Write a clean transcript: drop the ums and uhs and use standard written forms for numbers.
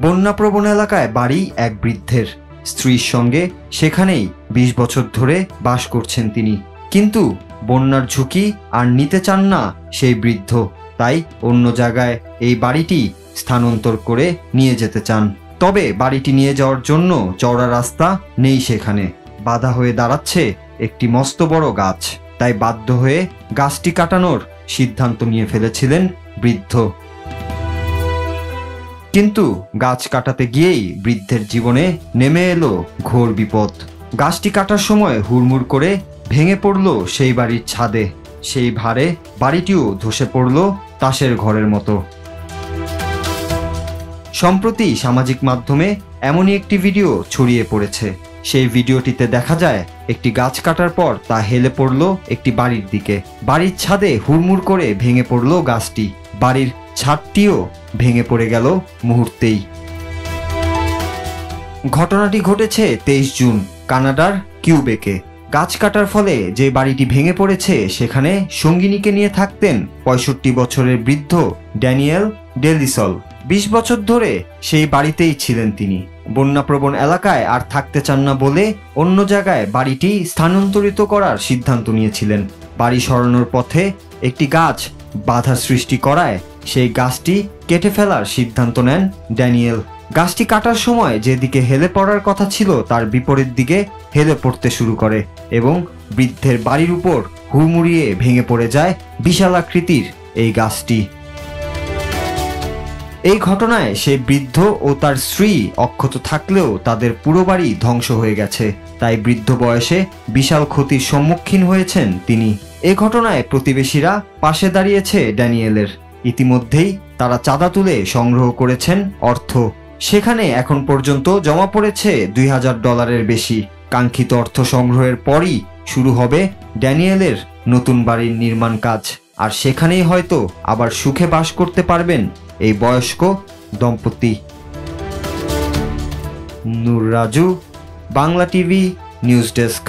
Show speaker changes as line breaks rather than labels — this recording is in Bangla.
বন্যাপ্রবণ এলাকায় বাড়ি এক বৃদ্ধের, স্ত্রীর সঙ্গে সেখানেই ২০ বছর ধরে বাস করছেন তিনি। কিন্তু বন্যার ঝুঁকি আর নিতে চান না সেই বৃদ্ধ, তাই অন্য জায়গায় এই বাড়িটি স্থানান্তর করে নিয়ে যেতে চান। তবে বাড়িটি নিয়ে যাওয়ার জন্য চওড়া রাস্তা নেই, সেখানে বাধা হয়ে দাঁড়াচ্ছে একটি মস্ত বড় গাছ। তাই বাধ্য হয়ে গাছটি কাটানোর সিদ্ধান্ত নিয়ে ফেলেছিলেন বৃদ্ধ। কিন্তু গাছ কাটাতে গিয়েই বৃদ্ধের জীবনে নেমে এলো ঘোর বিপদ। গাছটি কাটার সময় হুড়মুড় করে ভেঙে পড়ল সেই বাড়ির ছাদে। সেই ভারে বাড়িটিও ধসে পড়ল তাসের ঘরের মতো। সম্প্রতি সামাজিক মাধ্যমে এমনই একটি ভিডিও ছড়িয়ে পড়েছে। সেই ভিডিওটিতে দেখা যায় একটি গাছ কাটার পর তা হেলে পড়ল একটি বাড়ির দিকে। বাড়ির ছাদে হুড়মুড় করে ভেঙে পড়ল গাছটি। বাড়ির ছাদটিও ভেঙে পড়ে গেল মুহূর্তেই। ঘটনাটি ঘটেছে ২৩ জুন কানাডার কিউবেকে। গাছ কাটার ফলে যে বাড়িটি ভেঙে পড়েছে সেখানে সঙ্গিনীকে নিয়ে থাকতেন ৬৫ বছরের বৃদ্ধ ড্যানিয়েল ডেলিসল। ২০ বছর ধরে সেই বাড়িতেই ছিলেন তিনি। বন্যাপ্রবণ এলাকায় আর থাকতে চান না বলে অন্য জায়গায় বাড়িটি স্থানান্তরিত করার সিদ্ধান্ত নিয়েছিলেন। বাড়ি সরানোর পথে একটি গাছ বাধা সৃষ্টি করায় সেই গাছটি কেটে ফেলার সিদ্ধান্ত নেন ড্যানিয়েল। গাছটি কাটার সময় যেদিকে হেলে পড়ার কথা ছিল তার বিপরীত দিকে হেলে পড়তে শুরু করে এবং বৃদ্ধের বাড়ির উপর হুড়মুড়িয়ে ভেঙে পড়ে যায় বিশাল আকৃতির এই গাছটি। এই ঘটনায় সেই বৃদ্ধ ও তার স্ত্রী অক্ষত থাকলেও তাদের পুরো বাড়ি ধ্বংস হয়ে গেছে। তাই বৃদ্ধ বয়সে বিশাল ক্ষতির সম্মুখীন হয়েছেন তিনি। এ ঘটনায় প্রতিবেশীরা পাশে দাঁড়িয়েছে ড্যানিয়েলের। ইতিমধ্যেই তারা চাঁদা তুলে সংগ্রহ করেছেন অর্থ। সেখানে এখন পর্যন্ত জমা পড়েছে $২,০০০ বেশি। কাঙ্ক্ষিত অর্থ সংগ্রহের পরই শুরু হবে ড্যানিয়েলের নতুন বাড়ির নির্মাণ কাজ। আর সেখানেই হয়তো আবার সুখে বাস করতে পারবেন এই বয়স্ক দম্পতি। Noor Raju, Bangla TV news desk.